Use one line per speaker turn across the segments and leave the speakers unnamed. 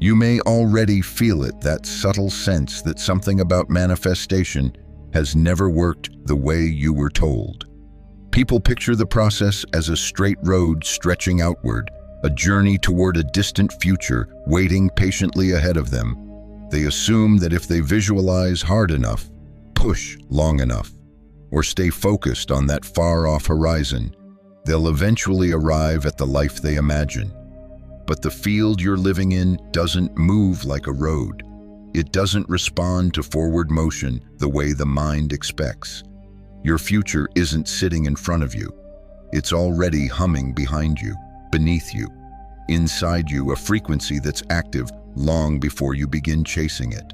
You may already feel it, that subtle sense that something about manifestation has never worked the way you were told. People picture the process as a straight road stretching outward, a journey toward a distant future waiting patiently ahead of them. They assume that if they visualize hard enough, push long enough, or stay focused on that far-off horizon, they'll eventually arrive at the life they imagine. But the field you're living in doesn't move like a road. It doesn't respond to forward motion the way the mind expects. Your future isn't sitting in front of you. It's already humming behind you, beneath you, inside you, a frequency that's active long before you begin chasing it.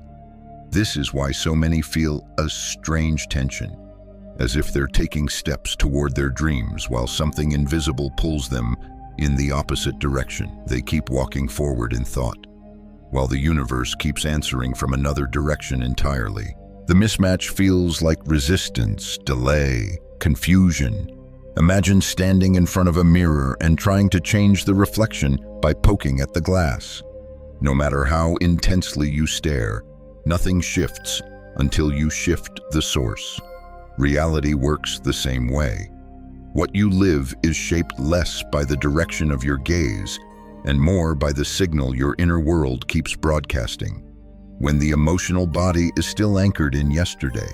This is why so many feel a strange tension, as if they're taking steps toward their dreams while something invisible pulls them in the opposite direction. They keep walking forward in thought, while the universe keeps answering from another direction entirely. The mismatch feels like resistance, delay, confusion. Imagine standing in front of a mirror and trying to change the reflection by poking at the glass. No matter how intensely you stare, nothing shifts until you shift the source. Reality works the same way. What you live is shaped less by the direction of your gaze and more by the signal your inner world keeps broadcasting. When the emotional body is still anchored in yesterday,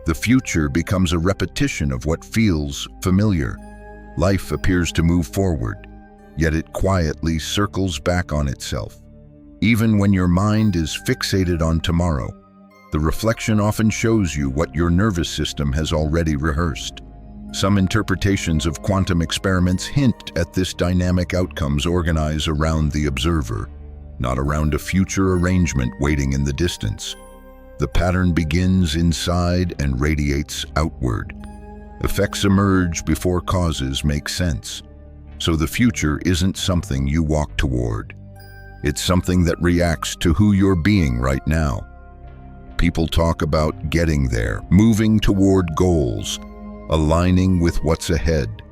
the future becomes a repetition of what feels familiar. Life appears to move forward, yet it quietly circles back on itself. Even when your mind is fixated on tomorrow, the reflection often shows you what your nervous system has already rehearsed. Some interpretations of quantum experiments hint at this dynamic. Outcomes organize around the observer, not around a future arrangement waiting in the distance. The pattern begins inside and radiates outward. Effects emerge before causes make sense. So the future isn't something you walk toward. It's something that reacts to who you're being right now. People talk about getting there, moving toward goals, aligning with what's ahead.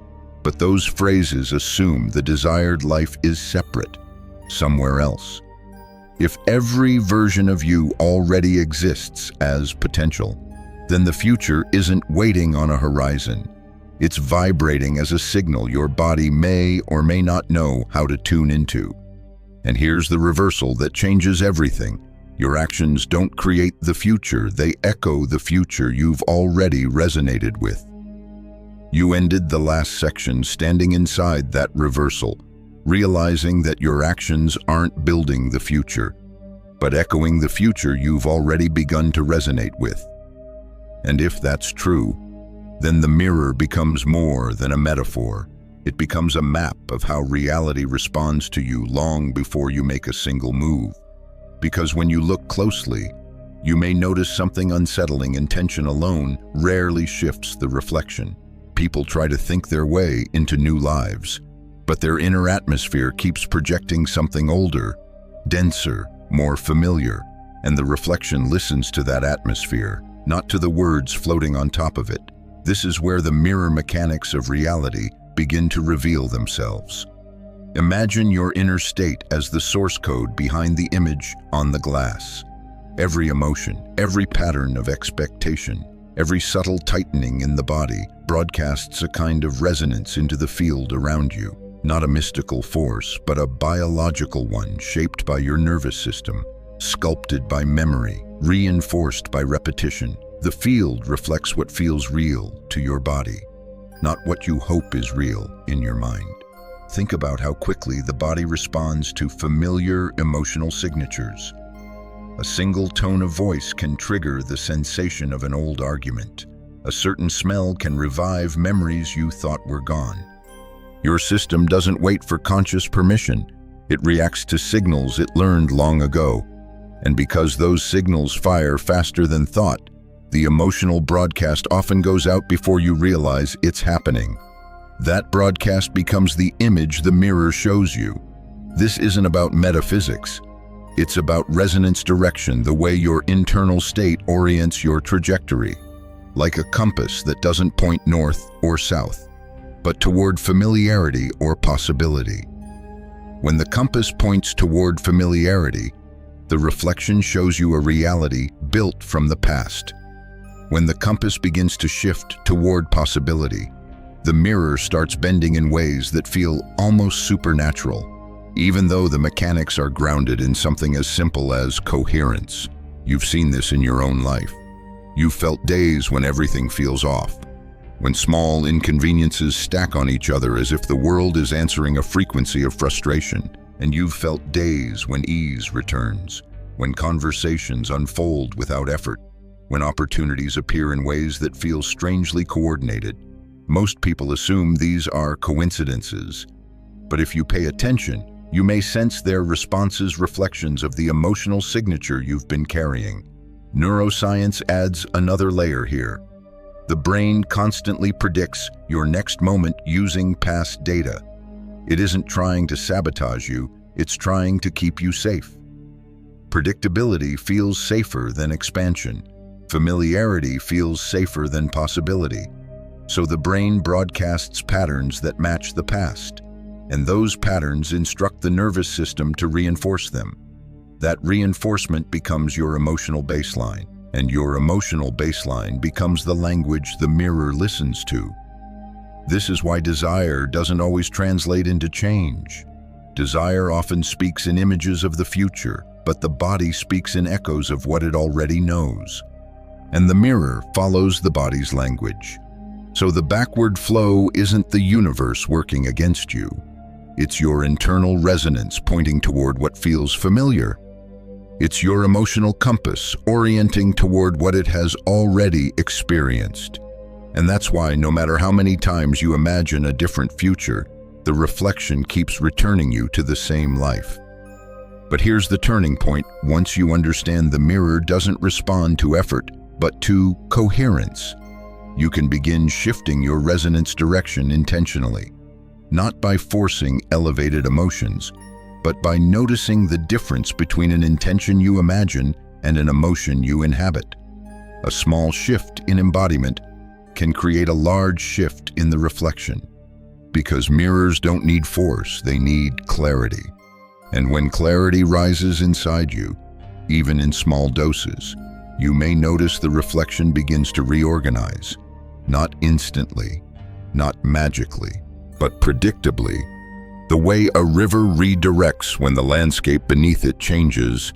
But those phrases assume the desired life is separate, somewhere else. If every version of you already exists as potential, then the future isn't waiting on a horizon. It's vibrating as a signal your body may or may not know how to tune into. And here's the reversal that changes everything. Your actions don't create the future, they echo the future you've already resonated with. You ended the last section standing inside that reversal, realizing that your actions aren't building the future, but echoing the future you've already begun to resonate with. And if that's true, then the mirror becomes more than a metaphor. It becomes a map of how reality responds to you long before you make a single move. Because when you look closely, you may notice something unsettling. Intention alone rarely shifts the reflection. People try to think their way into new lives, but their inner atmosphere keeps projecting something older, denser, more familiar, and the reflection listens to that atmosphere, not to the words floating on top of it. This is where the mirror mechanics of reality begin to reveal themselves. Imagine your inner state as the source code behind the image on the glass. Every emotion, every pattern of expectation, every subtle tightening in the body broadcasts a kind of resonance into the field around you. Not a mystical force, but a biological one shaped by your nervous system, sculpted by memory, reinforced by repetition. The field reflects what feels real to your body, not what you hope is real in your mind. Think about how quickly the body responds to familiar emotional signatures. A single tone of voice can trigger the sensation of an old argument. A certain smell can revive memories you thought were gone. Your system doesn't wait for conscious permission. It reacts to signals it learned long ago. And because those signals fire faster than thought, the emotional broadcast often goes out before you realize it's happening. That broadcast becomes the image the mirror shows you. This isn't about metaphysics. It's about resonance direction, the way your internal state orients your trajectory. Like a compass that doesn't point north or south, but toward familiarity or possibility. When the compass points toward familiarity, The reflection shows you a reality built from the past. When the compass begins to shift toward possibility, the mirror starts bending in ways that feel almost supernatural, even though the mechanics are grounded in something as simple as coherence. You've seen this in your own life. You've felt days when everything feels off, when small inconveniences stack on each other as if the world is answering a frequency of frustration. And you've felt days when ease returns, when conversations unfold without effort, when opportunities appear in ways that feel strangely coordinated. Most people assume these are coincidences, but if you pay attention, you may sense their responses reflections of the emotional signature you've been carrying. Neuroscience adds another layer here. The brain constantly predicts your next moment using past data. It isn't trying to sabotage you, it's trying to keep you safe. Predictability feels safer than expansion. Familiarity feels safer than possibility. So the brain broadcasts patterns that match the past, and those patterns instruct the nervous system to reinforce them. That reinforcement becomes your emotional baseline, and your emotional baseline becomes the language the mirror listens to. This is why desire doesn't always translate into change. Desire often speaks in images of the future, but the body speaks in echoes of what it already knows. And the mirror follows the body's language. So the backward flow isn't the universe working against you. It's your internal resonance pointing toward what feels familiar. It's your emotional compass orienting toward what it has already experienced. And that's why no matter how many times you imagine a different future, the reflection keeps returning you to the same life. But here's the turning point. Once you understand the mirror doesn't respond to effort, but to coherence, you can begin shifting your resonance direction intentionally, not by forcing elevated emotions, but by noticing the difference between an intention you imagine and an emotion you inhabit. A small shift in embodiment can create a large shift in the reflection, because mirrors don't need force, they need clarity. And when clarity rises inside you, even in small doses, you may notice the reflection begins to reorganize, not instantly, not magically, but predictably. The way a river redirects when the landscape beneath it changes,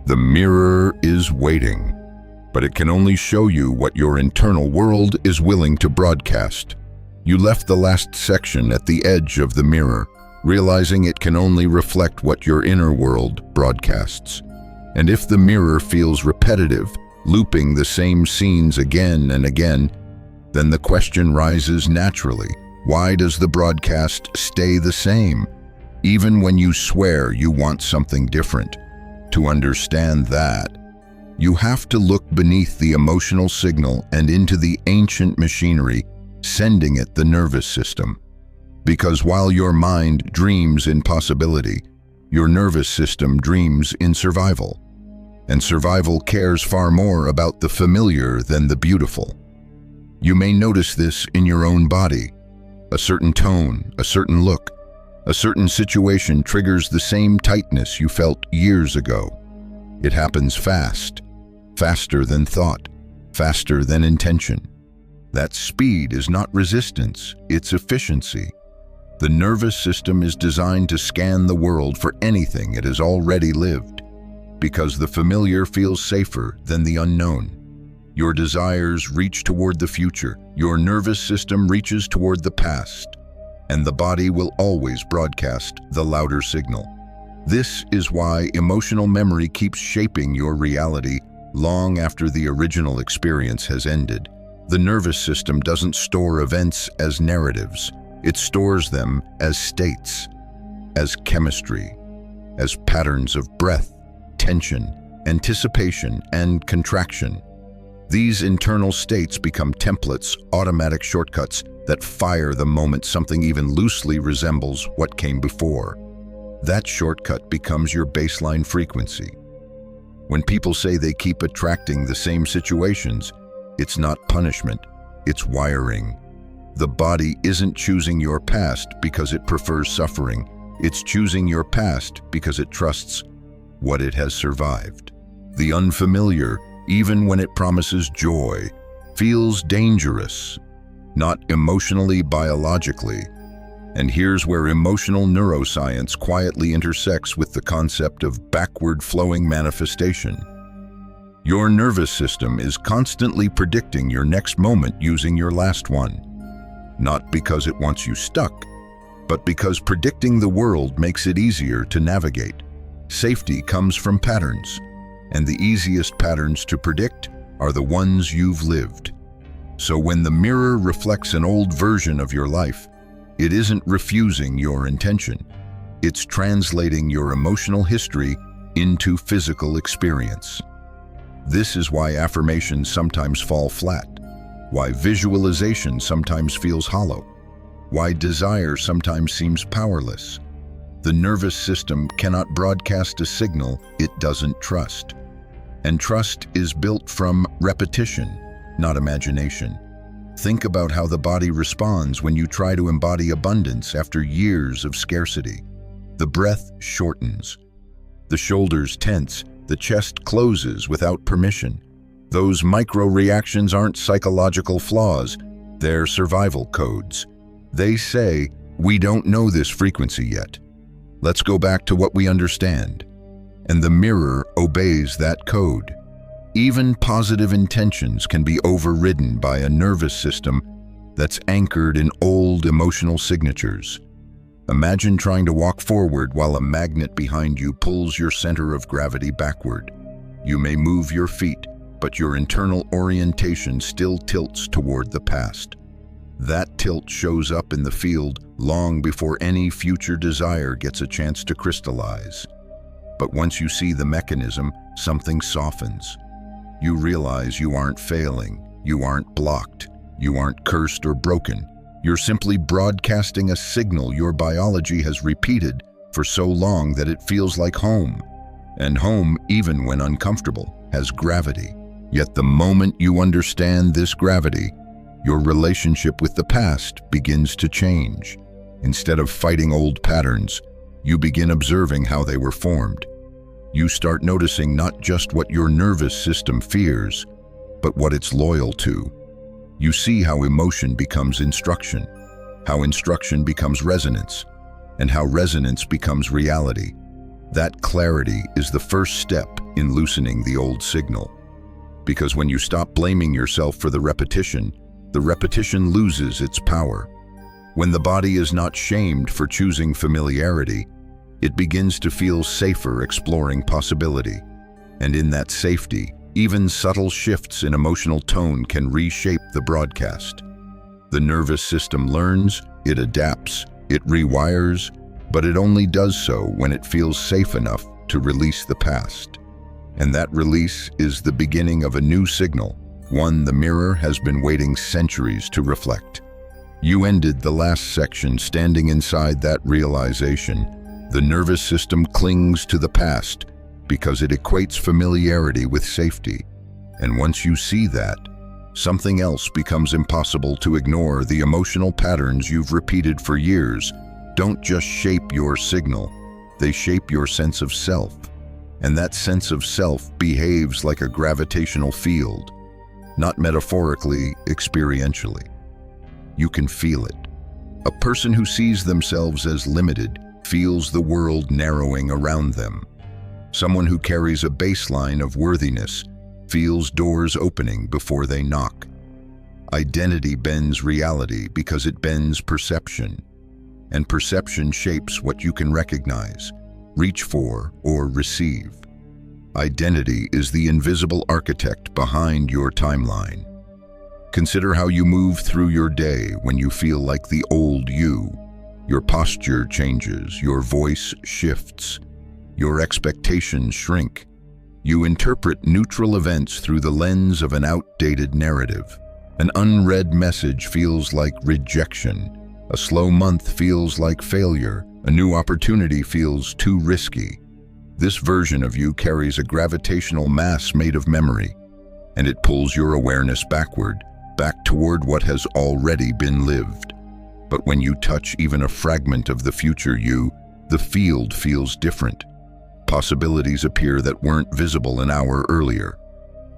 the mirror is waiting, but it can only show you what your internal world is willing to broadcast. You left the last section at the edge of the mirror, realizing it can only reflect what your inner world broadcasts. And if the mirror feels repetitive, looping the same scenes again and again, then the question rises naturally. Why does the broadcast stay the same, even when you swear you want something different? To understand that, you have to look beneath the emotional signal and into the ancient machinery sending it the nervous system. Because while your mind dreams in possibility, your nervous system dreams in survival. And survival cares far more about the familiar than the beautiful. You may notice this in your own body. A certain tone, a certain look, a certain situation triggers the same tightness you felt years ago. It happens fast, faster than thought, faster than intention. That speed is not resistance, it's efficiency. The nervous system is designed to scan the world for anything it has already lived, because the familiar feels safer than the unknown. Your desires reach toward the future, your nervous system reaches toward the past, and the body will always broadcast the louder signal. This is why emotional memory keeps shaping your reality long after the original experience has ended. The nervous system doesn't store events as narratives. It stores them as states, as chemistry, as patterns of breath, tension, anticipation, and contraction. These internal states become templates, automatic shortcuts that fire the moment something even loosely resembles what came before. That shortcut becomes your baseline frequency. When people say they keep attracting the same situations, it's not punishment, it's wiring. The body isn't choosing your past because it prefers suffering. It's choosing your past because it trusts what it has survived. The unfamiliar, even when it promises joy, feels dangerous, not emotionally, biologically. And here's where emotional neuroscience quietly intersects with the concept of backward-flowing manifestation. Your nervous system is constantly predicting your next moment using your last one. Not because it wants you stuck, but because predicting the world makes it easier to navigate. Safety comes from patterns, and the easiest patterns to predict are the ones you've lived. So when the mirror reflects an old version of your life, it isn't refusing your intention. It's translating your emotional history into physical experience. This is why affirmations sometimes fall flat, why visualization sometimes feels hollow, why desire sometimes seems powerless. The nervous system cannot broadcast a signal it doesn't trust. And trust is built from repetition, not imagination. Think about how the body responds when you try to embody abundance after years of scarcity. The breath shortens. The shoulders tense. The chest closes without permission. Those micro-reactions aren't psychological flaws. They're survival codes. They say, we don't know this frequency yet. Let's go back to what we understand. And the mirror obeys that code. Even positive intentions can be overridden by a nervous system that's anchored in old emotional signatures. Imagine trying to walk forward while a magnet behind you pulls your center of gravity backward. You may move your feet, but your internal orientation still tilts toward the past. That tilt shows up in the field long before any future desire gets a chance to crystallize. But once you see the mechanism, something softens. You realize you aren't failing, you aren't blocked, you aren't cursed or broken. You're simply broadcasting a signal your biology has repeated for so long that it feels like home. And home, even when uncomfortable, has gravity. Yet the moment you understand this gravity, your relationship with the past begins to change. Instead of fighting old patterns, you begin observing how they were formed. You start noticing not just what your nervous system fears, but what it's loyal to. You see how emotion becomes instruction, how instruction becomes resonance, and how resonance becomes reality. That clarity is the first step in loosening the old signal. Because when you stop blaming yourself for the repetition loses its power. When the body is not shamed for choosing familiarity, it begins to feel safer exploring possibility. And in that safety, even subtle shifts in emotional tone can reshape the broadcast. The nervous system learns, it adapts, it rewires, but it only does so when it feels safe enough to release the past. And that release is the beginning of a new signal, one the mirror has been waiting centuries to reflect. You ended the last section standing inside that realization. The nervous system clings to the past because it equates familiarity with safety. And once you see that, something else becomes impossible to ignore. The emotional patterns you've repeated for years don't just shape your signal, they shape your sense of self. And that sense of self behaves like a gravitational field, not metaphorically, experientially. You can feel it. A person who sees themselves as limited feels the world narrowing around them. Someone who carries a baseline of worthiness feels doors opening before they knock. Identity bends reality because it bends perception. And perception shapes what you can recognize, reach for, or receive. Identity is the invisible architect behind your timeline. Consider how you move through your day when you feel like the old you. Your posture changes, your voice shifts, your expectations shrink. You interpret neutral events through the lens of an outdated narrative. An unread message feels like rejection. A slow month feels like failure. A new opportunity feels too risky. This version of you carries a gravitational mass made of memory, and it pulls your awareness backward, back toward what has already been lived. But when you touch even a fragment of the future you, the field feels different. Possibilities appear that weren't visible an hour earlier.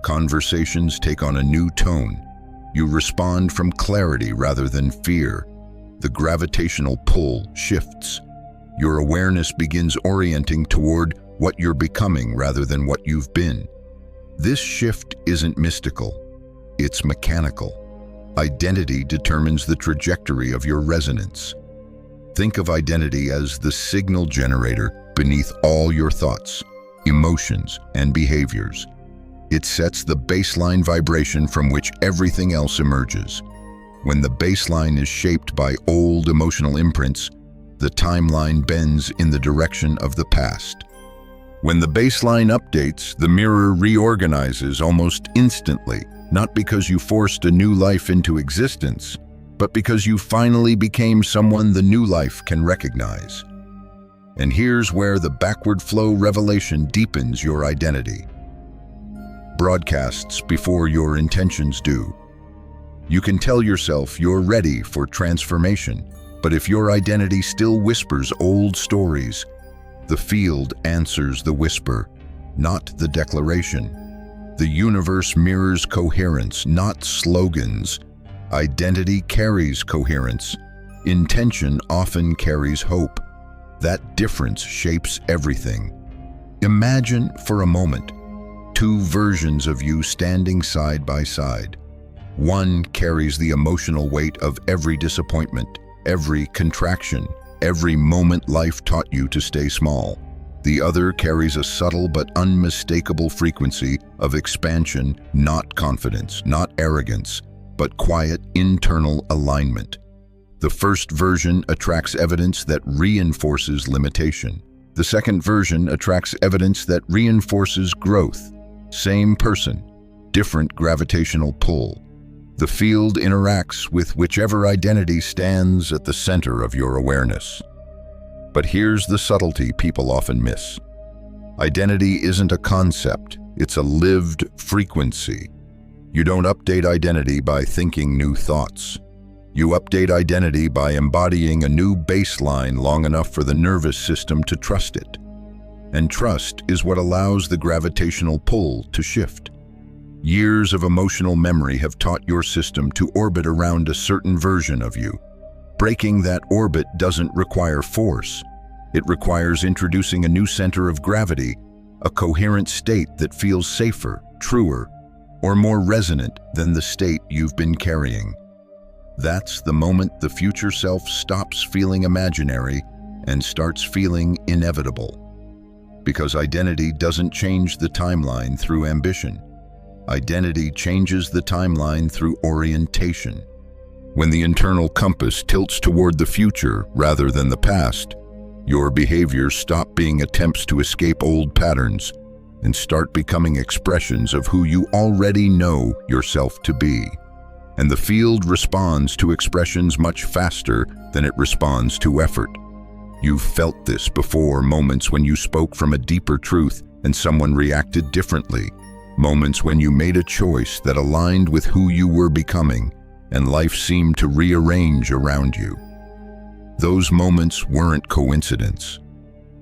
Conversations take on a new tone. You respond from clarity rather than fear. The gravitational pull shifts. Your awareness begins orienting toward what you're becoming rather than what you've been. This shift isn't mystical, it's mechanical. Identity determines the trajectory of your resonance. Think of identity as the signal generator beneath all your thoughts, emotions, and behaviors. It sets the baseline vibration from which everything else emerges. When the baseline is shaped by old emotional imprints, the timeline bends in the direction of the past. When the baseline updates, the mirror reorganizes almost instantly, not because you forced a new life into existence, but because you finally became someone the new life can recognize. And here's where the backward flow revelation deepens your identity. Broadcasts before your intentions do. You can tell yourself you're ready for transformation, but if your identity still whispers old stories, the field answers the whisper, not the declaration. The universe mirrors coherence, not slogans. Identity carries coherence. Intention often carries hope. That difference shapes everything. Imagine for a moment two versions of you standing side by side. One carries the emotional weight of every disappointment, every contraction, every moment life taught you to stay small. The other carries a subtle but unmistakable frequency of expansion, not confidence, not arrogance, but quiet internal alignment. The first version attracts evidence that reinforces limitation. The second version attracts evidence that reinforces growth. Same person, different gravitational pull. The field interacts with whichever identity stands at the center of your awareness. But here's the subtlety people often miss. Identity isn't a concept, it's a lived frequency. You don't update identity by thinking new thoughts. You update identity by embodying a new baseline long enough for the nervous system to trust it. And trust is what allows the gravitational pull to shift. Years of emotional memory have taught your system to orbit around a certain version of you. Breaking that orbit doesn't require force. It requires introducing a new center of gravity, a coherent state that feels safer, truer, or more resonant than the state you've been carrying. That's the moment the future self stops feeling imaginary and starts feeling inevitable. Because identity doesn't change the timeline through ambition. Identity changes the timeline through orientation. When the internal compass tilts toward the future rather than the past, your behaviors stop being attempts to escape old patterns and start becoming expressions of who you already know yourself to be. And the field responds to expressions much faster than it responds to effort. You've felt this before, moments when you spoke from a deeper truth and someone reacted differently. Moments when you made a choice that aligned with who you were becoming and life seemed to rearrange around you. Those moments weren't coincidence.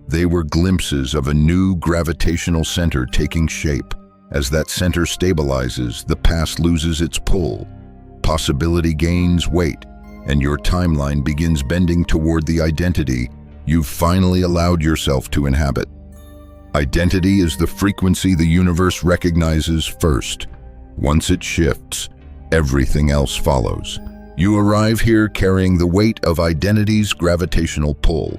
They were glimpses of a new gravitational center taking shape. As that center stabilizes, the past loses its pull. Possibility gains weight, and your timeline begins bending toward the identity you've finally allowed yourself to inhabit. Identity is the frequency the universe recognizes first. Once it shifts, everything else follows. You arrive here carrying the weight of identity's gravitational pull,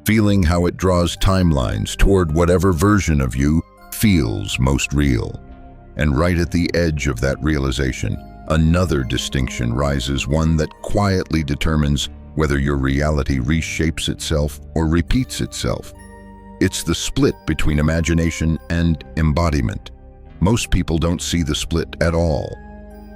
feeling how it draws timelines toward whatever version of you feels most real. And right at the edge of that realization, another distinction rises, one that quietly determines whether your reality reshapes itself or repeats itself. It's the split between imagination and embodiment. Most people don't see the split at all.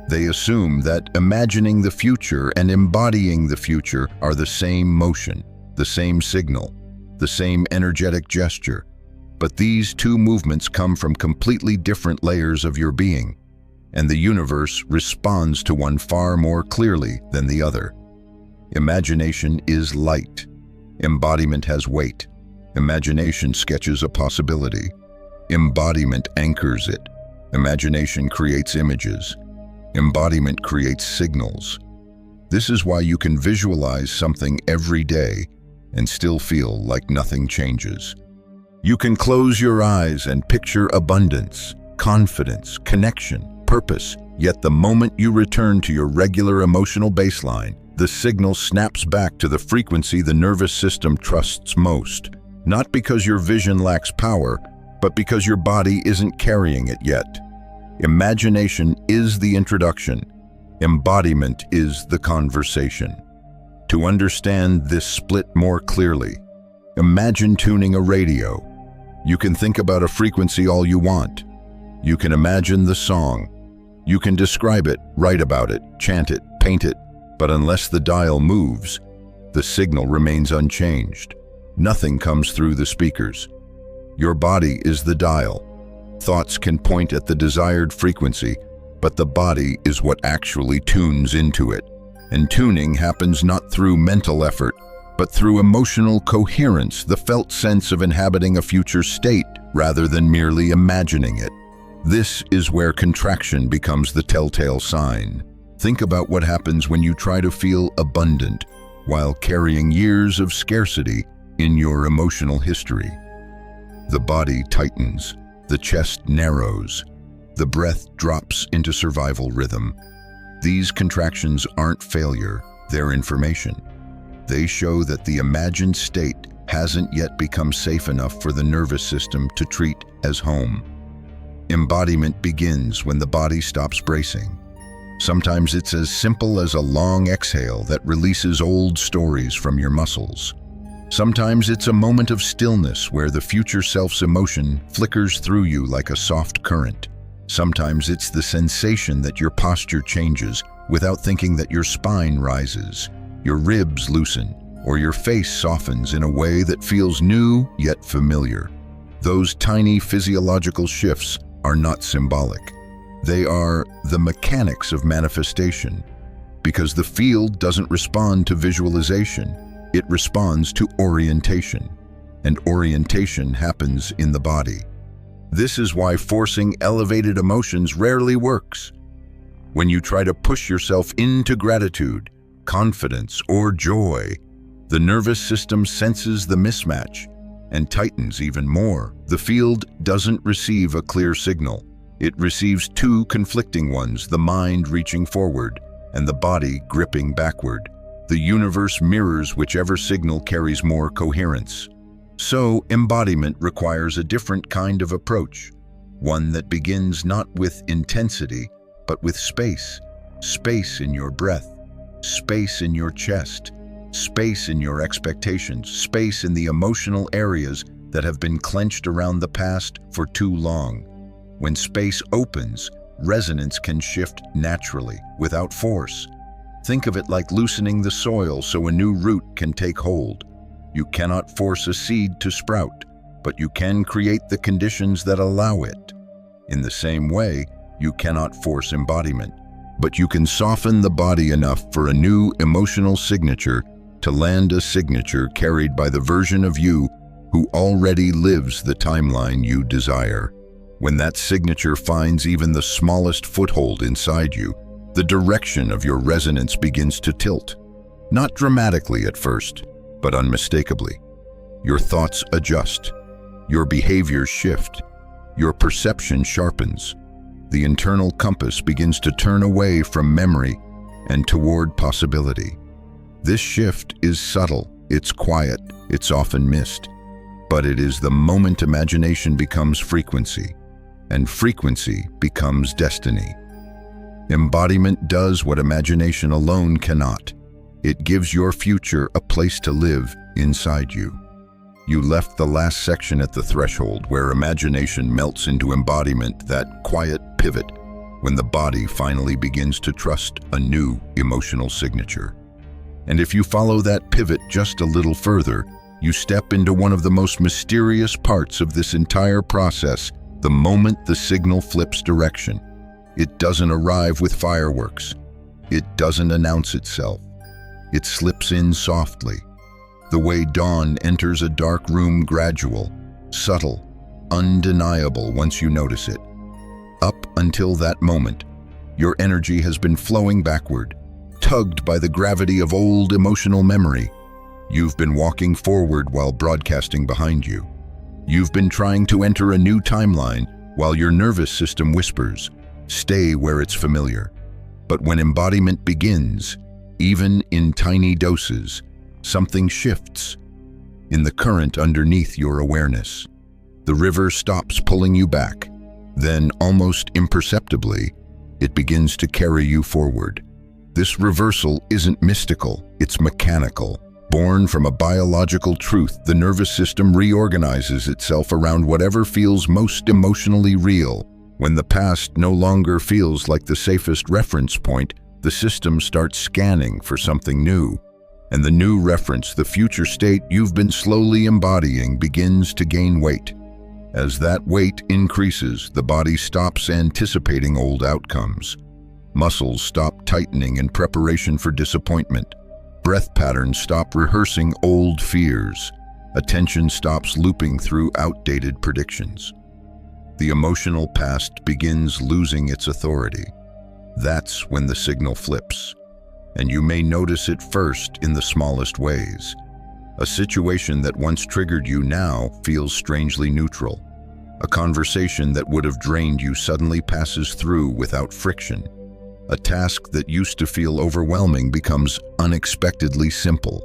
They assume that imagining the future and embodying the future are the same motion, the same signal, the same energetic gesture. But these two movements come from completely different layers of your being, and the universe responds to one far more clearly than the other. Imagination is light. Embodiment has weight. Imagination sketches a possibility. Embodiment anchors it. Imagination creates images. Embodiment creates signals. This is why you can visualize something every day and still feel like nothing changes. You can close your eyes and picture abundance, confidence, connection, purpose, yet the moment you return to your regular emotional baseline, the signal snaps back to the frequency the nervous system trusts most. Not because your vision lacks power, but because your body isn't carrying it yet. Imagination is the introduction. Embodiment is the conversation. To understand this split more clearly, imagine tuning a radio. You can think about a frequency all you want. You can imagine the song. You can describe it, write about it, chant it, paint it, but unless the dial moves, the signal remains unchanged. Nothing comes through the speakers. Your body is the dial. Thoughts can point at the desired frequency, but the body is what actually tunes into it. And tuning happens not through mental effort, but through emotional coherence, the felt sense of inhabiting a future state rather than merely imagining it. This is where contraction becomes the telltale sign. Think about what happens when you try to feel abundant while carrying years of scarcity in your emotional history. The body tightens, the chest narrows, the breath drops into survival rhythm. These contractions aren't failure, they're information. They show that the imagined state hasn't yet become safe enough for the nervous system to treat as home. Embodiment begins when the body stops bracing. Sometimes it's as simple as a long exhale that releases old stories from your muscles. Sometimes it's a moment of stillness where the future self's emotion flickers through you like a soft current. Sometimes it's the sensation that your posture changes without thinking that your spine rises, your ribs loosen, or your face softens in a way that feels new yet familiar. Those tiny physiological shifts are not symbolic. They are the mechanics of manifestation, because the field doesn't respond to visualization, it responds to orientation, and orientation happens in the body. This is why forcing elevated emotions rarely works. When you try to push yourself into gratitude, confidence, or joy, the nervous system senses the mismatch and tightens even more. The field doesn't receive a clear signal. It receives two conflicting ones, the mind reaching forward and the body gripping backward. The universe mirrors whichever signal carries more coherence. So, embodiment requires a different kind of approach, one that begins not with intensity, but with space. Space in your breath, space in your chest, space in your expectations, space in the emotional areas that have been clenched around the past for too long. When space opens, resonance can shift naturally, without force. Think of it like loosening the soil so a new root can take hold. You cannot force a seed to sprout, but you can create the conditions that allow it. In the same way, you cannot force embodiment, but you can soften the body enough for a new emotional signature to land, a signature carried by the version of you who already lives the timeline you desire. When that signature finds even the smallest foothold inside you, the direction of your resonance begins to tilt. Not dramatically at first, but unmistakably. Your thoughts adjust, your behaviors shift, your perception sharpens. The internal compass begins to turn away from memory and toward possibility. This shift is subtle, it's quiet, it's often missed, but it is the moment imagination becomes frequency, and frequency becomes destiny. Embodiment does what imagination alone cannot. It gives your future a place to live inside you. You left the last section at the threshold where imagination melts into embodiment, that quiet pivot when the body finally begins to trust a new emotional signature. And if you follow that pivot just a little further, you step into one of the most mysterious parts of this entire process, the moment the signal flips direction. It doesn't arrive with fireworks. It doesn't announce itself. It slips in softly, The way dawn enters a dark room, gradual, subtle, undeniable once you notice it. Up until that moment, your energy has been flowing backward, tugged by the gravity of old emotional memory. You've been walking forward while broadcasting behind you. You've been trying to enter a new timeline while your nervous system whispers, stay where it's familiar. But when embodiment begins, even in tiny doses, something shifts. In the current underneath your awareness, the river stops pulling you back. Then, almost imperceptibly, it begins to carry you forward. This reversal isn't mystical, it's mechanical. Born from a biological truth, the nervous system reorganizes itself around whatever feels most emotionally real. When the past no longer feels like the safest reference point, the system starts scanning for something new. And the new reference, the future state you've been slowly embodying, begins to gain weight. As that weight increases, the body stops anticipating old outcomes. Muscles stop tightening in preparation for disappointment. Breath patterns stop rehearsing old fears. Attention stops looping through outdated predictions. The emotional past begins losing its authority. That's when the signal flips. And you may notice it first in the smallest ways. A situation that once triggered you now feels strangely neutral. A conversation that would have drained you suddenly passes through without friction. A task that used to feel overwhelming becomes unexpectedly simple.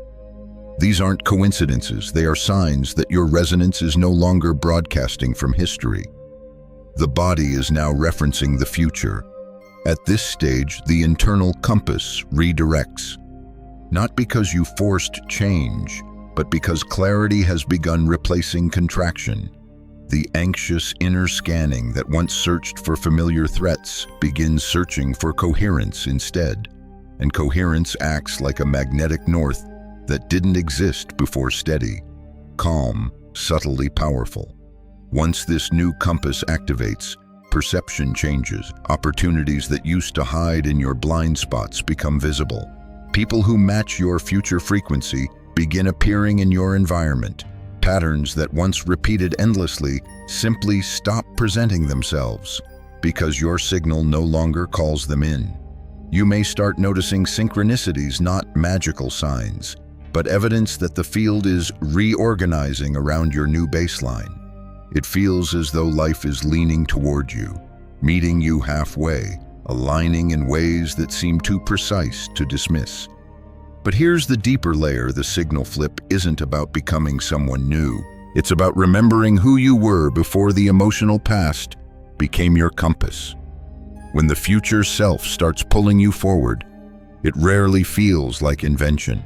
These aren't coincidences, they are signs that your resonance is no longer broadcasting from history. The body is now referencing the future. At this stage, the internal compass redirects. Not because you forced change, but because clarity has begun replacing contraction. The anxious inner scanning that once searched for familiar threats begins searching for coherence instead. And coherence acts like a magnetic north that didn't exist before, steady, calm, subtly powerful. Once this new compass activates, perception changes. Opportunities that used to hide in your blind spots become visible. People who match your future frequency begin appearing in your environment. Patterns that once repeated endlessly simply stop presenting themselves because your signal no longer calls them in. You may start noticing synchronicities, not magical signs, but evidence that the field is reorganizing around your new baseline. It feels as though life is leaning toward you, meeting you halfway, aligning in ways that seem too precise to dismiss. But here's the deeper layer. The signal flip isn't about becoming someone new. It's about remembering who you were before the emotional past became your compass. When the future self starts pulling you forward, it rarely feels like invention.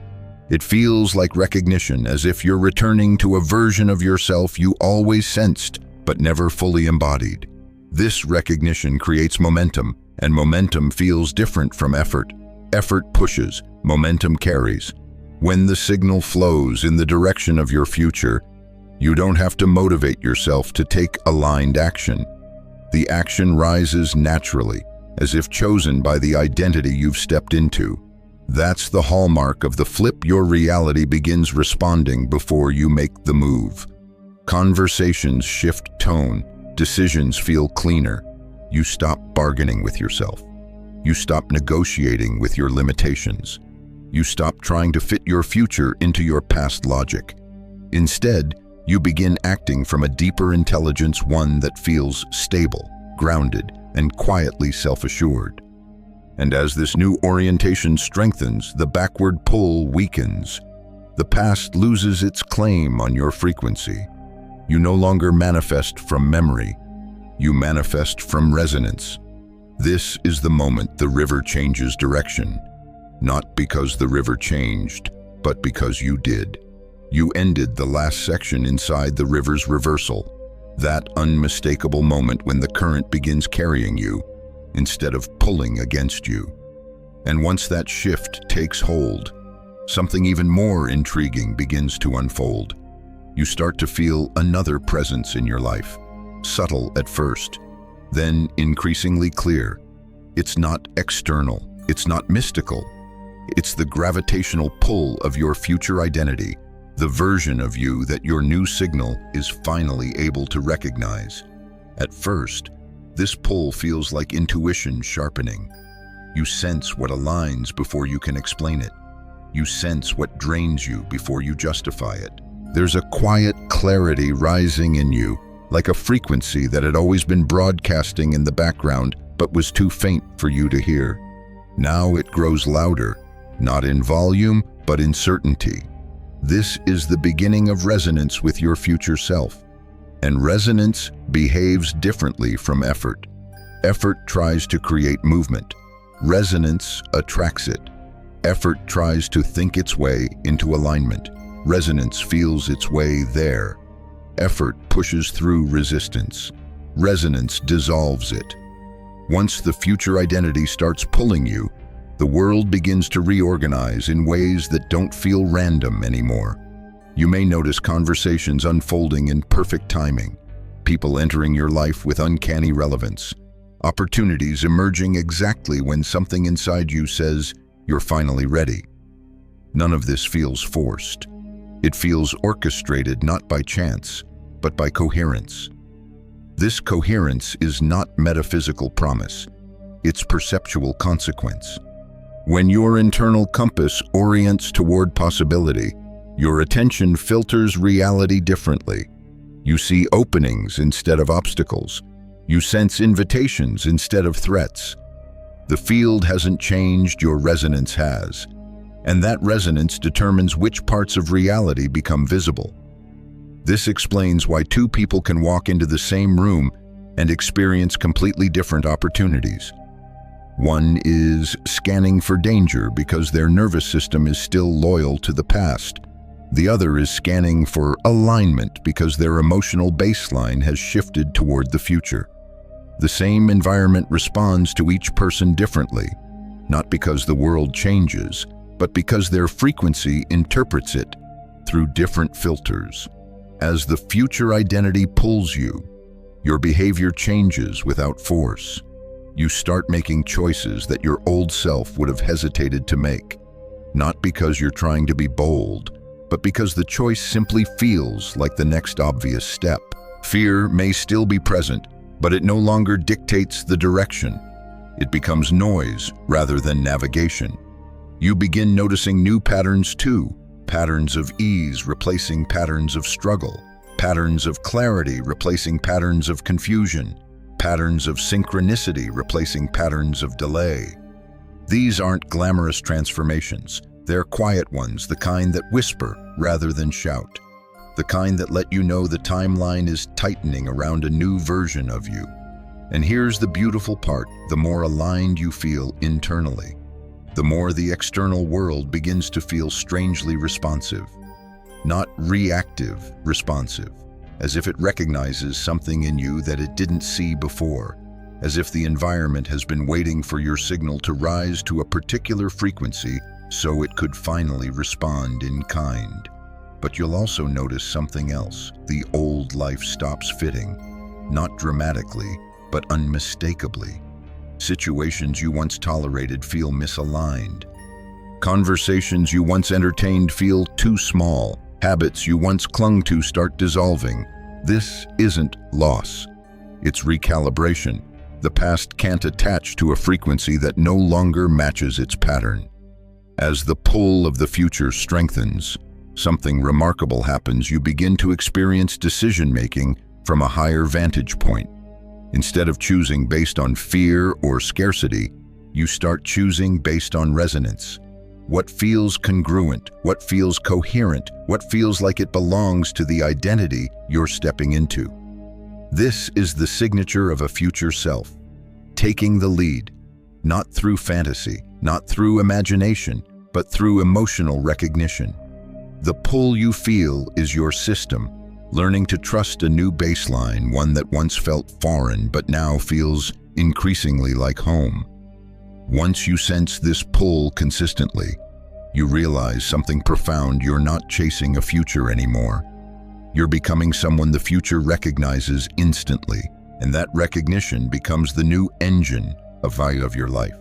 It feels like recognition, as if you're returning to a version of yourself you always sensed but never fully embodied. This recognition creates momentum, and momentum feels different from effort. Effort pushes, momentum carries. When the signal flows in the direction of your future, you don't have to motivate yourself to take aligned action. The action rises naturally, as if chosen by the identity you've stepped into. That's the hallmark of the flip. Your reality begins responding before you make the move. Conversations shift tone, decisions feel cleaner. You stop bargaining with yourself. You stop negotiating with your limitations. You stop trying to fit your future into your past logic. Instead, you begin acting from a deeper intelligence, one that feels stable, grounded, and quietly self-assured. And as this new orientation strengthens, the backward pull weakens. The past loses its claim on your frequency. You no longer manifest from memory. You manifest from resonance. This is the moment the river changes direction. Not because the river changed, but because you did. You ended the last section inside the river's reversal. That unmistakable moment when the current begins carrying you, instead of pulling against you. And once that shift takes hold, something even more intriguing begins to unfold. You start to feel another presence in your life, subtle at first, then increasingly clear. It's not external, it's not mystical. It's the gravitational pull of your future identity, the version of you that your new signal is finally able to recognize. At first, this pull feels like intuition sharpening. You sense what aligns before you can explain it. You sense what drains you before you justify it. There's a quiet clarity rising in you, like a frequency that had always been broadcasting in the background but was too faint for you to hear. Now it grows louder, not in volume, but in certainty. This is the beginning of resonance with your future self. And resonance behaves differently from effort. Effort tries to create movement. Resonance attracts it. Effort tries to think its way into alignment. Resonance feels its way there. Effort pushes through resistance. Resonance dissolves it. Once the future identity starts pulling you, the world begins to reorganize in ways that don't feel random anymore. You may notice conversations unfolding in perfect timing, people entering your life with uncanny relevance, opportunities emerging exactly when something inside you says you're finally ready. None of this feels forced. It feels orchestrated not by chance, but by coherence. This coherence is not metaphysical promise. It's perceptual consequence. When your internal compass orients toward possibility, your attention filters reality differently. You see openings instead of obstacles. You sense invitations instead of threats. The field hasn't changed, your resonance has. And that resonance determines which parts of reality become visible. This explains why two people can walk into the same room and experience completely different opportunities. One is scanning for danger because their nervous system is still loyal to the past. The other is scanning for alignment because their emotional baseline has shifted toward the future. The same environment responds to each person differently, not because the world changes, but because their frequency interprets it through different filters. As the future identity pulls you, your behavior changes without force. You start making choices that your old self would have hesitated to make, not because you're trying to be bold, but because the choice simply feels like the next obvious step. Fear may still be present, but it no longer dictates the direction. It becomes noise rather than navigation. You begin noticing new patterns too, patterns of ease replacing patterns of struggle, patterns of clarity replacing patterns of confusion, patterns of synchronicity replacing patterns of delay. These aren't glamorous transformations. They're quiet ones, the kind that whisper rather than shout, the kind that let you know the timeline is tightening around a new version of you. And here's the beautiful part: the more aligned you feel internally, the more the external world begins to feel strangely responsive. Not reactive, responsive, as if it recognizes something in you that it didn't see before, as if the environment has been waiting for your signal to rise to a particular frequency so it could finally respond in kind. But you'll also notice something else. The old life stops fitting, not dramatically, but unmistakably. Situations you once tolerated feel misaligned. Conversations you once entertained feel too small. Habits you once clung to start dissolving. This isn't loss. It's recalibration. The past can't attach to a frequency that no longer matches its pattern. As the pull of the future strengthens, something remarkable happens. You begin to experience decision-making from a higher vantage point. Instead of choosing based on fear or scarcity, you start choosing based on resonance. What feels congruent, what feels coherent, what feels like it belongs to the identity you're stepping into. This is the signature of a future self, taking the lead, not through fantasy, not through imagination, but through emotional recognition. The pull you feel is your system, learning to trust a new baseline, one that once felt foreign but now feels increasingly like home. Once you sense this pull consistently, you realize something profound. You're not chasing a future anymore. You're becoming someone the future recognizes instantly, and that recognition becomes the new engine of your life.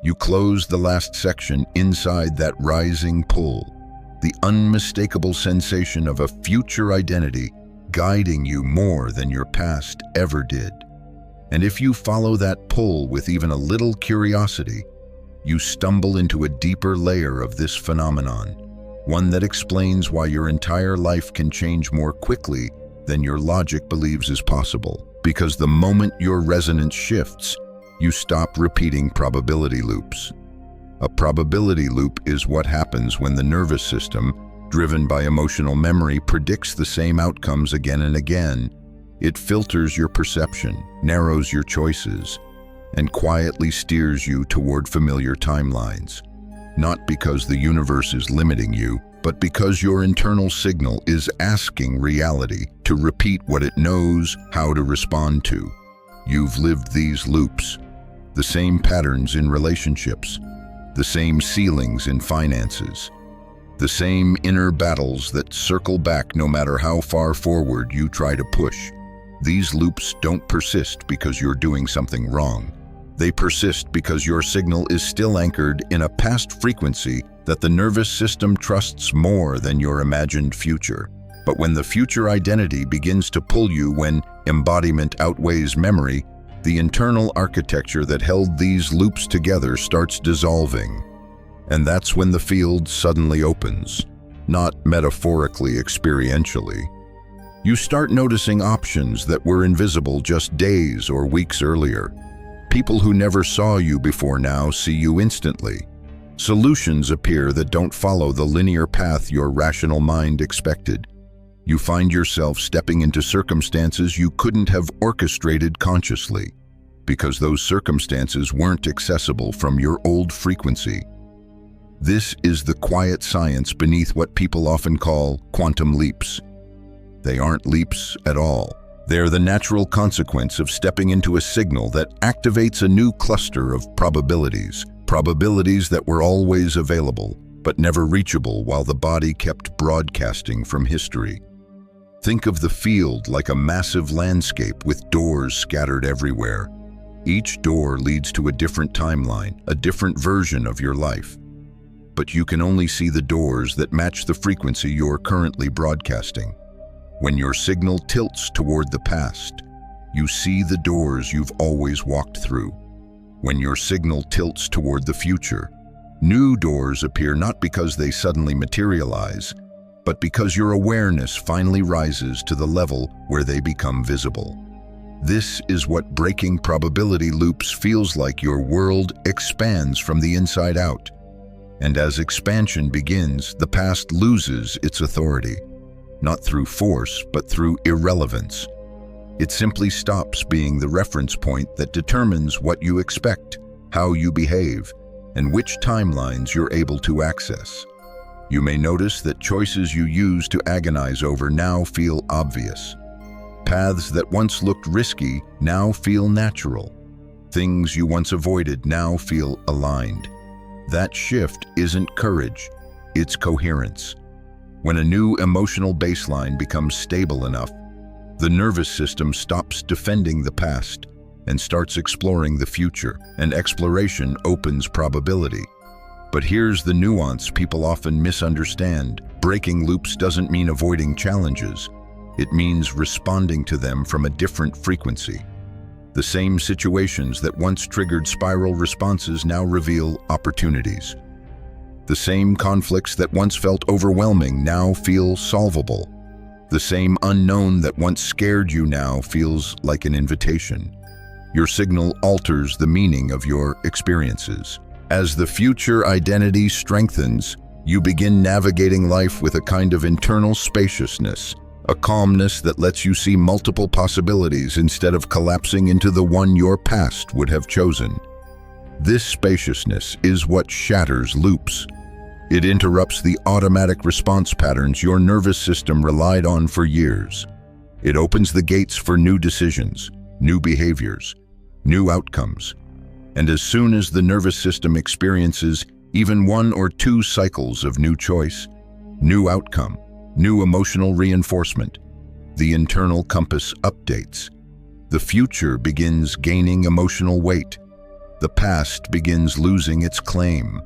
You close the last section inside that rising pull, the unmistakable sensation of a future identity guiding you more than your past ever did. And if you follow that pull with even a little curiosity, you stumble into a deeper layer of this phenomenon, one that explains why your entire life can change more quickly than your logic believes is possible. Because the moment your resonance shifts, you stop repeating probability loops. A probability loop is what happens when the nervous system, driven by emotional memory, predicts the same outcomes again and again. It filters your perception, narrows your choices, and quietly steers you toward familiar timelines. Not because the universe is limiting you, but because your internal signal is asking reality to repeat what it knows how to respond to. You've lived these loops, the same patterns in relationships, the same ceilings in finances, the same inner battles that circle back no matter how far forward you try to push. These loops don't persist because you're doing something wrong. They persist because your signal is still anchored in a past frequency that the nervous system trusts more than your imagined future. But when the future identity begins to pull you, when embodiment outweighs memory, the internal architecture that held these loops together starts dissolving. And that's when the field suddenly opens, not metaphorically, experientially. You start noticing options that were invisible just days or weeks earlier. People who never saw you before now see you instantly. Solutions appear that don't follow the linear path your rational mind expected. You find yourself stepping into circumstances you couldn't have orchestrated consciously, because those circumstances weren't accessible from your old frequency. This is the quiet science beneath what people often call quantum leaps. They aren't leaps at all. They're the natural consequence of stepping into a signal that activates a new cluster of probabilities that were always available, but never reachable while the body kept broadcasting from history. Think of the field like a massive landscape with doors scattered everywhere. Each door leads to a different timeline, a different version of your life. But you can only see the doors that match the frequency you're currently broadcasting. When your signal tilts toward the past, you see the doors you've always walked through. When your signal tilts toward the future, new doors appear not because they suddenly materialize, but because your awareness finally rises to the level where they become visible. This is what breaking probability loops feels like. Your world expands from the inside out. And as expansion begins, the past loses its authority. Not through force, but through irrelevance. It simply stops being the reference point that determines what you expect, how you behave, and which timelines you're able to access. You may notice that choices you used to agonize over now feel obvious. Paths that once looked risky now feel natural. Things you once avoided now feel aligned. That shift isn't courage, it's coherence. When a new emotional baseline becomes stable enough, the nervous system stops defending the past and starts exploring the future, and exploration opens probability. But here's the nuance people often misunderstand. Breaking loops doesn't mean avoiding challenges. It means responding to them from a different frequency. The same situations that once triggered spiral responses now reveal opportunities. The same conflicts that once felt overwhelming now feel solvable. The same unknown that once scared you now feels like an invitation. Your signal alters the meaning of your experiences. As the future identity strengthens, you begin navigating life with a kind of internal spaciousness, a calmness that lets you see multiple possibilities instead of collapsing into the one your past would have chosen. This spaciousness is what shatters loops. It interrupts the automatic response patterns your nervous system relied on for years. It opens the gates for new decisions, new behaviors, new outcomes. And as soon as the nervous system experiences even one or two cycles of new choice, new outcome, new emotional reinforcement, the internal compass updates. The future begins gaining emotional weight. The past begins losing its claim.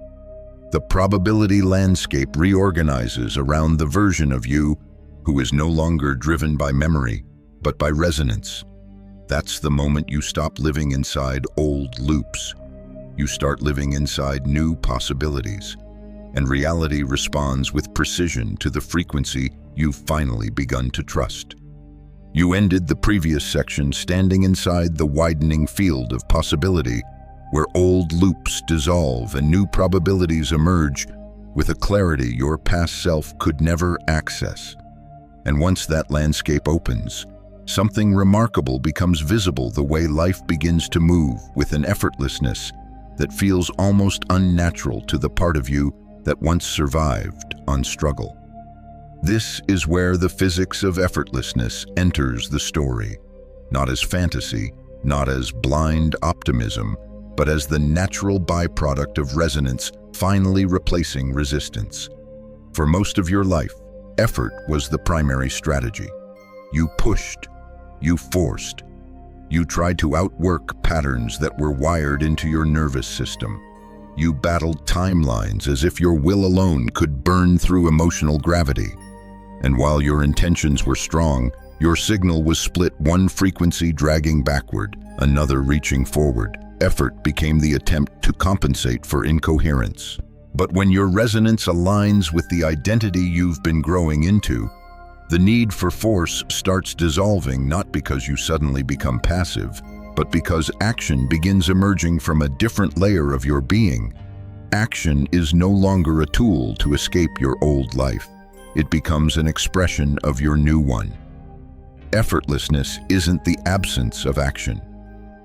The probability landscape reorganizes around the version of you who is no longer driven by memory, but by resonance. That's the moment you stop living inside old loops. You start living inside new possibilities, and reality responds with precision to the frequency you've finally begun to trust. You ended the previous section standing inside the widening field of possibility, where old loops dissolve and new probabilities emerge with a clarity your past self could never access. And once that landscape opens, something remarkable becomes visible: the way life begins to move with an effortlessness that feels almost unnatural to the part of you that once survived on struggle. This is where the physics of effortlessness enters the story, not as fantasy, not as blind optimism, but as the natural byproduct of resonance finally replacing resistance. For most of your life, effort was the primary strategy. You pushed, you forced, you tried to outwork patterns that were wired into your nervous system. You battled timelines as if your will alone could burn through emotional gravity. And while your intentions were strong, your signal was split, one frequency dragging backward, another reaching forward. Effort became the attempt to compensate for incoherence. But when your resonance aligns with the identity you've been growing into, the need for force starts dissolving, not because you suddenly become passive, but because action begins emerging from a different layer of your being. Action is no longer a tool to escape your old life. It becomes an expression of your new one. Effortlessness isn't the absence of action.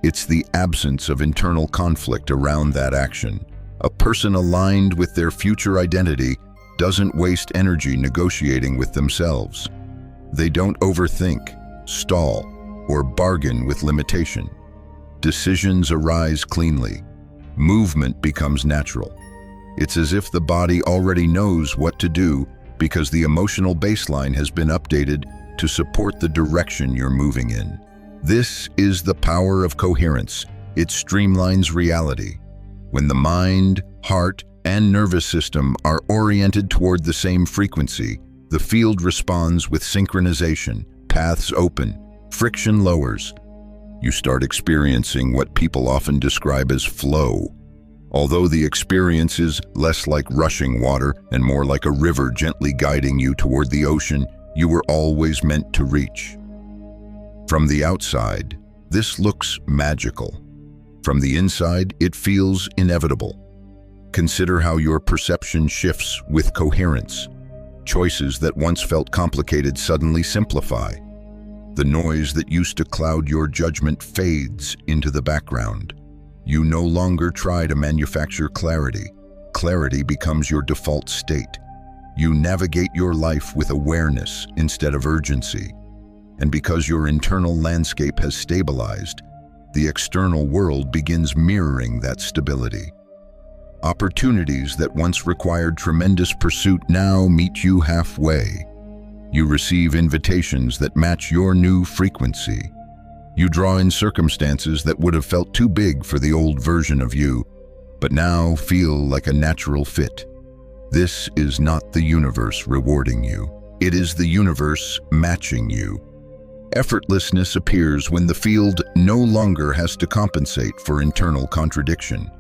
It's the absence of internal conflict around that action. A person aligned with their future identity doesn't waste energy negotiating with themselves. They don't overthink, stall, or bargain with limitation. Decisions arise cleanly. Movement becomes natural. It's as if the body already knows what to do because the emotional baseline has been updated to support the direction you're moving in. This is the power of coherence. It streamlines reality. When the mind, heart, and nervous system are oriented toward the same frequency, the field responds with synchronization, paths open, friction lowers. You start experiencing what people often describe as flow. Although the experience is less like rushing water and more like a river gently guiding you toward the ocean you were always meant to reach. From the outside, this looks magical. From the inside, it feels inevitable. Consider how your perception shifts with coherence. Choices that once felt complicated suddenly simplify. The noise that used to cloud your judgment fades into the background. You no longer try to manufacture clarity. Clarity becomes your default state. You navigate your life with awareness instead of urgency. And because your internal landscape has stabilized, the external world begins mirroring that stability. Opportunities that once required tremendous pursuit now meet you halfway. You receive invitations that match your new frequency. You draw in circumstances that would have felt too big for the old version of you, but now feel like a natural fit. This is not the universe rewarding you. It is the universe matching you. Effortlessness appears when the field no longer has to compensate for internal contradiction.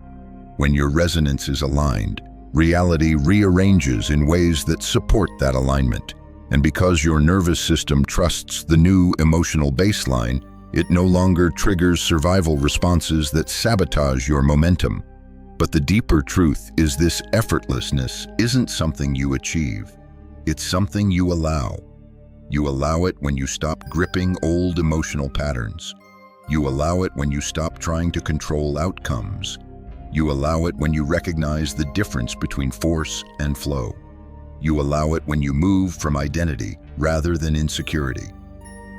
When your resonance is aligned, reality rearranges in ways that support that alignment. And because your nervous system trusts the new emotional baseline, it no longer triggers survival responses that sabotage your momentum. But the deeper truth is this: effortlessness isn't something you achieve. It's something you allow. You allow it when you stop gripping old emotional patterns. You allow it when you stop trying to control outcomes. You allow it when you recognize the difference between force and flow. You allow it when you move from identity rather than insecurity.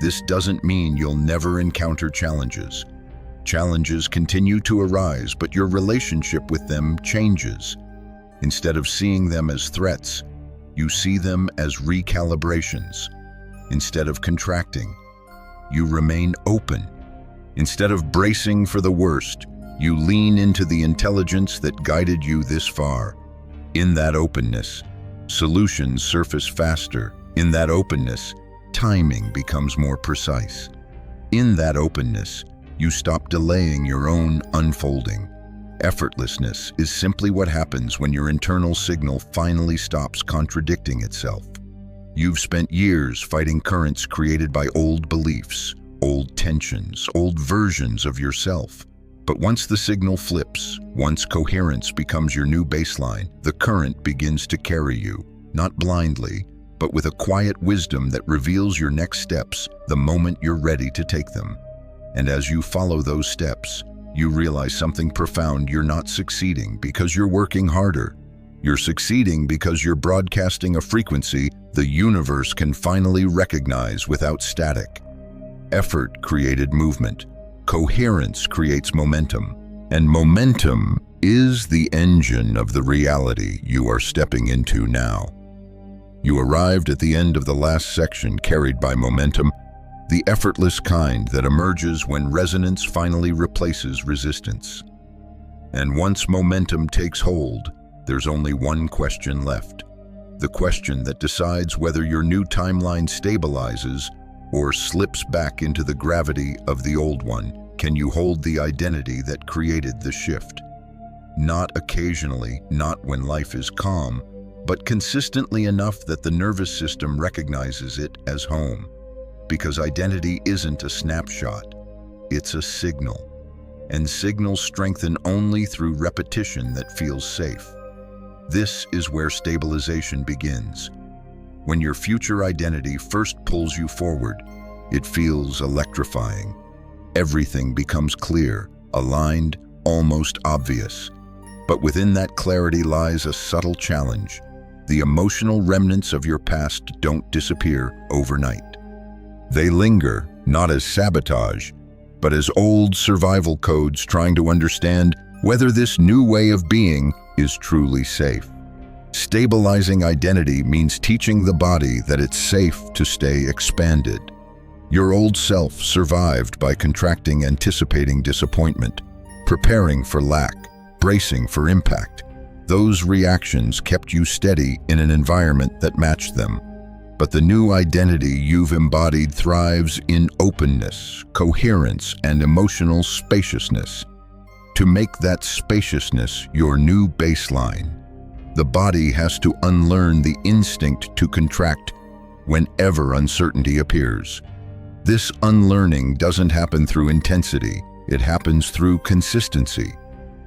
This doesn't mean you'll never encounter challenges. Challenges continue to arise, but your relationship with them changes. Instead of seeing them as threats, you see them as recalibrations. Instead of contracting, you remain open. Instead of bracing for the worst, you lean into the intelligence that guided you this far. In that openness, solutions surface faster. In that openness, timing becomes more precise. In that openness, you stop delaying your own unfolding. Effortlessness is simply what happens when your internal signal finally stops contradicting itself. You've spent years fighting currents created by old beliefs, old tensions, old versions of yourself. But once the signal flips, once coherence becomes your new baseline, the current begins to carry you, not blindly, but with a quiet wisdom that reveals your next steps the moment you're ready to take them. And as you follow those steps, you realize something profound. You're not succeeding because you're working harder. You're succeeding because you're broadcasting a frequency the universe can finally recognize without static. Effort created movement. Coherence creates momentum. And momentum is the engine of the reality you are stepping into now. You arrived at the end of the last section, carried by momentum, the effortless kind that emerges when resonance finally replaces resistance. And once momentum takes hold, there's only one question left. The question that decides whether your new timeline stabilizes or slips back into the gravity of the old one. Can you hold the identity that created the shift? Not occasionally, not when life is calm, but consistently enough that the nervous system recognizes it as home. Because identity isn't a snapshot, it's a signal. And signals strengthen only through repetition that feels safe. This is where stabilization begins. When your future identity first pulls you forward, it feels electrifying. Everything becomes clear, aligned, almost obvious. But within that clarity lies a subtle challenge. The emotional remnants of your past don't disappear overnight. They linger, not as sabotage, but as old survival codes trying to understand whether this new way of being is truly safe. Stabilizing identity means teaching the body that it's safe to stay expanded. Your old self survived by contracting, anticipating disappointment, preparing for lack, bracing for impact. Those reactions kept you steady in an environment that matched them. But the new identity you've embodied thrives in openness, coherence, and emotional spaciousness. To make that spaciousness your new baseline, the body has to unlearn the instinct to contract whenever uncertainty appears. This unlearning doesn't happen through intensity, it happens through consistency.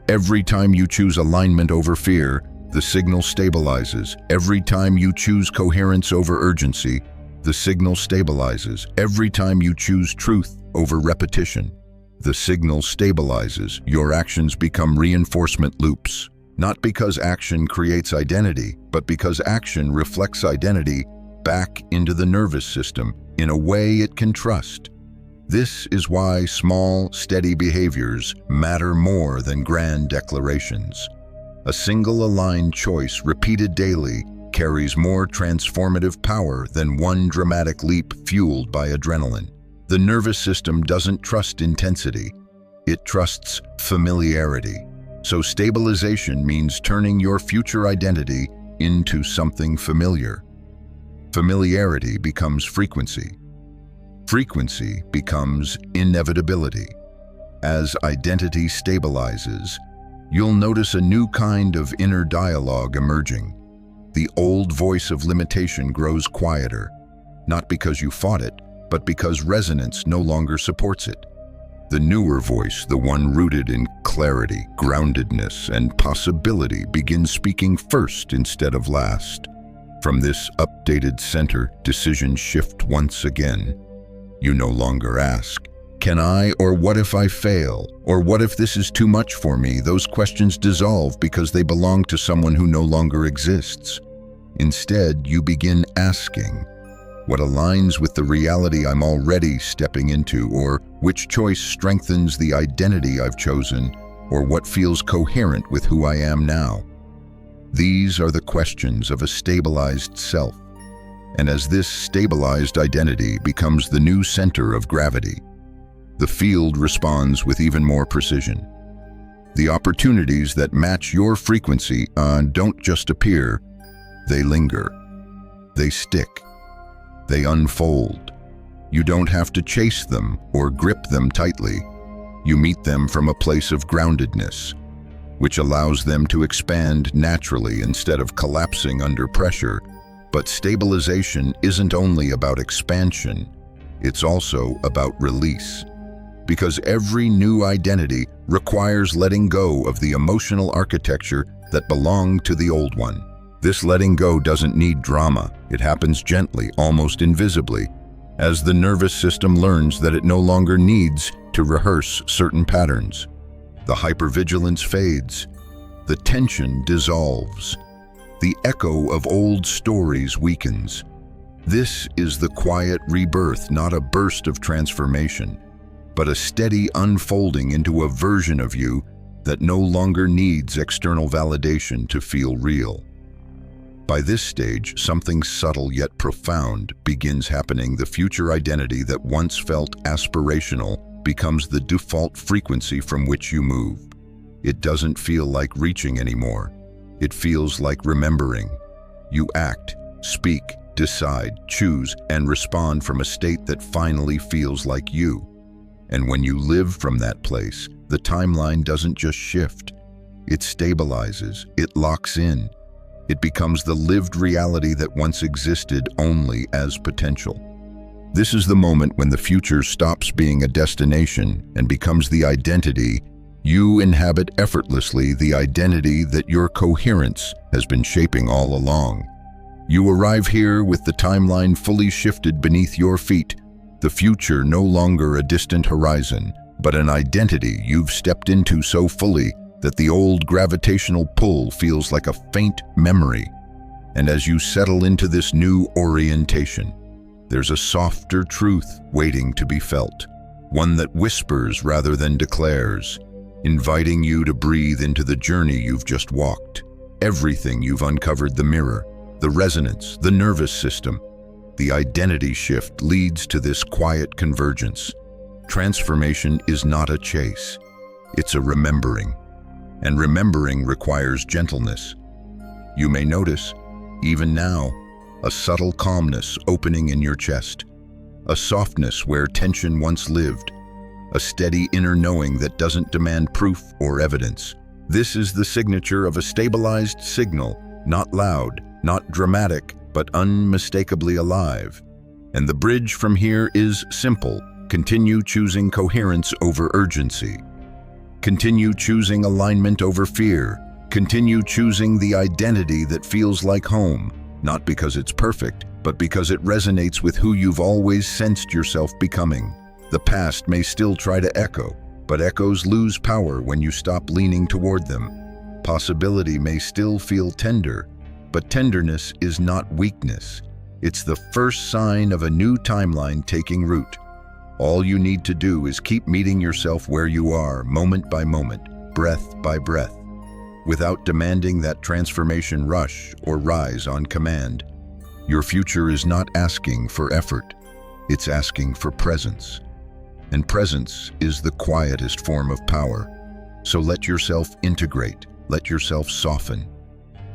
Every time you choose alignment over fear, the signal stabilizes. Every time you choose coherence over urgency, the signal stabilizes. Every time you choose truth over repetition, the signal stabilizes. Your actions become reinforcement loops. Not because action creates identity, but because action reflects identity back into the nervous system in a way it can trust. This is why small, steady behaviors matter more than grand declarations. A single aligned choice repeated daily carries more transformative power than one dramatic leap fueled by adrenaline. The nervous system doesn't trust intensity, it trusts familiarity. So stabilization means turning your future identity into something familiar. Familiarity becomes frequency. Frequency becomes inevitability. As identity stabilizes, you'll notice a new kind of inner dialogue emerging. The old voice of limitation grows quieter, not because you fought it, but because resonance no longer supports it. The newer voice, the one rooted in clarity, groundedness, and possibility, begins speaking first instead of last. From this updated center, decisions shift once again. You no longer ask, "Can I?" or "What if I fail?" or "What if this is too much for me?" Those questions dissolve because they belong to someone who no longer exists. Instead, you begin asking, "What aligns with the reality I'm already stepping into?" or "Which choice strengthens the identity I've chosen?" or "What feels coherent with who I am now?" These are the questions of a stabilized self. And as this stabilized identity becomes the new center of gravity, the field responds with even more precision. The opportunities that match your frequency don't just appear, they linger. They stick. They unfold. You don't have to chase them or grip them tightly. You meet them from a place of groundedness, which allows them to expand naturally instead of collapsing under pressure. But stabilization isn't only about expansion, it's also about release. Because every new identity requires letting go of the emotional architecture that belonged to the old one. This letting go doesn't need drama. It happens gently, almost invisibly, as the nervous system learns that it no longer needs to rehearse certain patterns. The hypervigilance fades. The tension dissolves. The echo of old stories weakens. This is the quiet rebirth, not a burst of transformation, but a steady unfolding into a version of you that no longer needs external validation to feel real. By this stage, something subtle yet profound begins happening. The future identity that once felt aspirational becomes the default frequency from which you move. It doesn't feel like reaching anymore. It feels like remembering. You act, speak, decide, choose, and respond from a state that finally feels like you. And when you live from that place, the timeline doesn't just shift. It stabilizes, it locks in. It becomes the lived reality that once existed only as potential. This is the moment when the future stops being a destination and becomes the identity you inhabit effortlessly, the identity that your coherence has been shaping all along. You arrive here with the timeline fully shifted beneath your feet, the future no longer a distant horizon, but an identity you've stepped into so fully that the old gravitational pull feels like a faint memory. And as you settle into this new orientation, there's a softer truth waiting to be felt, one that whispers rather than declares, inviting you to breathe into the journey you've just walked. Everything you've uncovered, the mirror, the resonance, the nervous system, the identity shift leads to this quiet convergence. Transformation is not a chase, it's a remembering. And remembering requires gentleness. You may notice, even now, a subtle calmness opening in your chest, a softness where tension once lived, a steady inner knowing that doesn't demand proof or evidence. This is the signature of a stabilized signal, not loud, not dramatic, but unmistakably alive. And the bridge from here is simple. Continue choosing coherence over urgency. Continue choosing alignment over fear. Continue choosing the identity that feels like home, not because it's perfect, but because it resonates with who you've always sensed yourself becoming. The past may still try to echo, but echoes lose power when you stop leaning toward them. Possibility may still feel tender, but tenderness is not weakness. It's the first sign of a new timeline taking root. All you need to do is keep meeting yourself where you are, moment by moment, breath by breath, without demanding that transformation rush or rise on command. Your future is not asking for effort, it's asking for presence. And presence is the quietest form of power. So let yourself integrate, let yourself soften.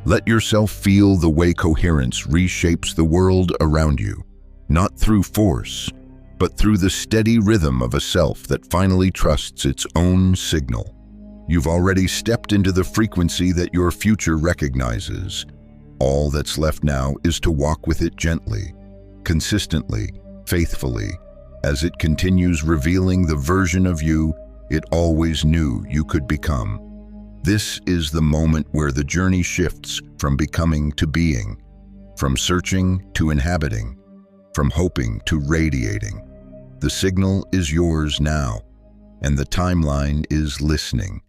Let yourself feel the way coherence reshapes the world around you, not through force, but through the steady rhythm of a self that finally trusts its own signal. You've already stepped into the frequency that your future recognizes. All that's left now is to walk with it gently, consistently, faithfully, as it continues revealing the version of you it always knew you could become. This is the moment where the journey shifts from becoming to being, from searching to inhabiting, from hoping to radiating. The signal is yours now, and the timeline is listening.